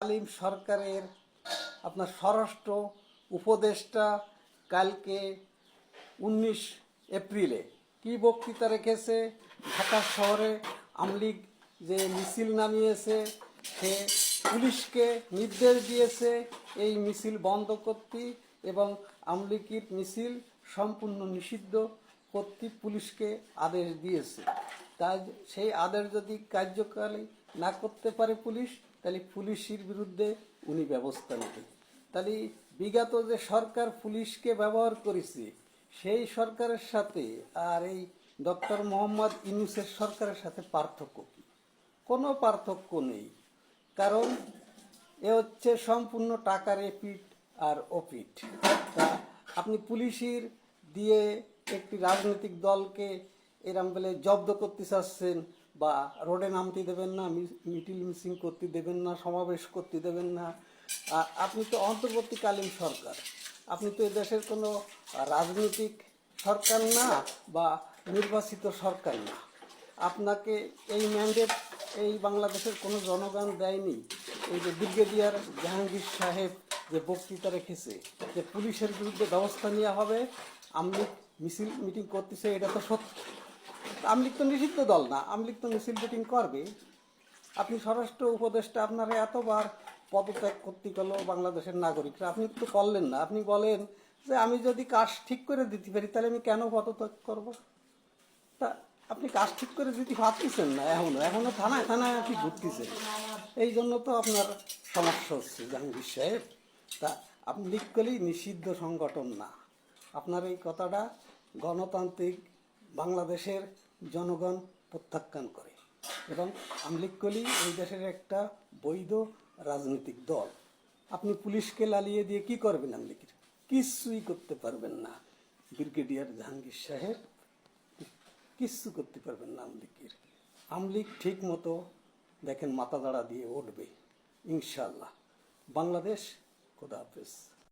তালিম সরকারের আপনার স্বরাষ্ট্র উপদেষ্টা কালকে 19 এপ্রিলে কি বক্তৃতা রেখেছে। ঢাকা শহরে আমলিগ যে মিছিল নামিয়েছে সে পুলিশকে নির্দেশ দিয়েছে এই মিছিল বন্ধ করতে এবং আমলিগের মিছিল সম্পূর্ণ নিষিদ্ধ করতে পুলিশকে আদেশ দিয়েছে। তাই সেই আদেশ যদি কার্যকারী না করতে পারে পুলিশ, তাহলে পুলিশের বিরুদ্ধে উনি ব্যবস্থা নেবেন। তাহলে বিগত যে সরকার পুলিশকে ব্যবহার করেছে সেই সরকারের সাথে আর এই ডক্টর মোহাম্মদ ইউনূসের সরকারের সাথে পার্থক্য কি? কোনো পার্থক্য নেই। কারণ এ হচ্ছে সম্পূর্ণ টাকার এপিঠ আর ওপিঠ। তা আপনি পুলিশের দিয়ে একটি রাজনৈতিক দলকে এরম বলে জব্দ করতে চাচ্ছেন, বা রোডে নামতে দেবেন না, মিটিং মিছিল করতে দেবেন না, সমাবেশ করতে দেবেন না। আপনি তো অন্তর্বর্তীকালীন সরকার, আপনি তো এদেশের কোনো রাজনৈতিক সরকার না বা নির্বাচিত সরকার না। আপনাকে এই ম্যান্ডেট এই বাংলাদেশের কোনো জনগণ দেয়নি। এই যে ব্রিগেডিয়ার জাহাঙ্গীর সাহেব যে বক্তৃতা রেখেছে যে পুলিশের বিরুদ্ধে ব্যবস্থা নেওয়া হবে, আমলিগ মিছিল মিটিং করতেছে, এটা তো সত্য। আমলিগ তো নিষিদ্ধ দল না, আমলিগ তো মিছিল মিটিং করবে। আপনি স্বরাষ্ট্র উপদেষ্টা, আপনারা এতবার পদত্যাগ করতে গেল বাংলাদেশের নাগরিকরা, আপনি তো করলেন না। আপনি বলেন যে আমি যদি কাজ ঠিক করে দিতে পারি তাহলে আমি কেন পদত্যাগ করব? তা আপনি কাজ ঠিক করে দিতে পারতেছেন না, এখনো থানায় থানায় আপনি ঘুরতেছেন। এই জন্য তো আপনার সমস্যা হচ্ছে জাহাঙ্গীর সাহেব। তা আপনি লিখলেই নিষিদ্ধ সংগঠন না। আপনার এই কথাটা গণতান্ত্রিক বাংলাদেশের জনগণ প্রত্যাখ্যান করে এবং আমলিগ কলি এই দেশের একটা বৈধ রাজনৈতিক দল। আপনি পুলিশকে লালিয়ে দিয়ে কি করবেন? আমলিগের কিছুই করতে পারবেন না। ব্রিগেডিয়ার জাহাঙ্গীর সাহেব কিচ্ছু করতে পারবেন না আমলিগের। আমলিগ ঠিক মতো দেখেন মাথা দাঁড়া দিয়ে উঠবে ইনশাল্লাহ। বাংলাদেশ, খোদা হাফেজ।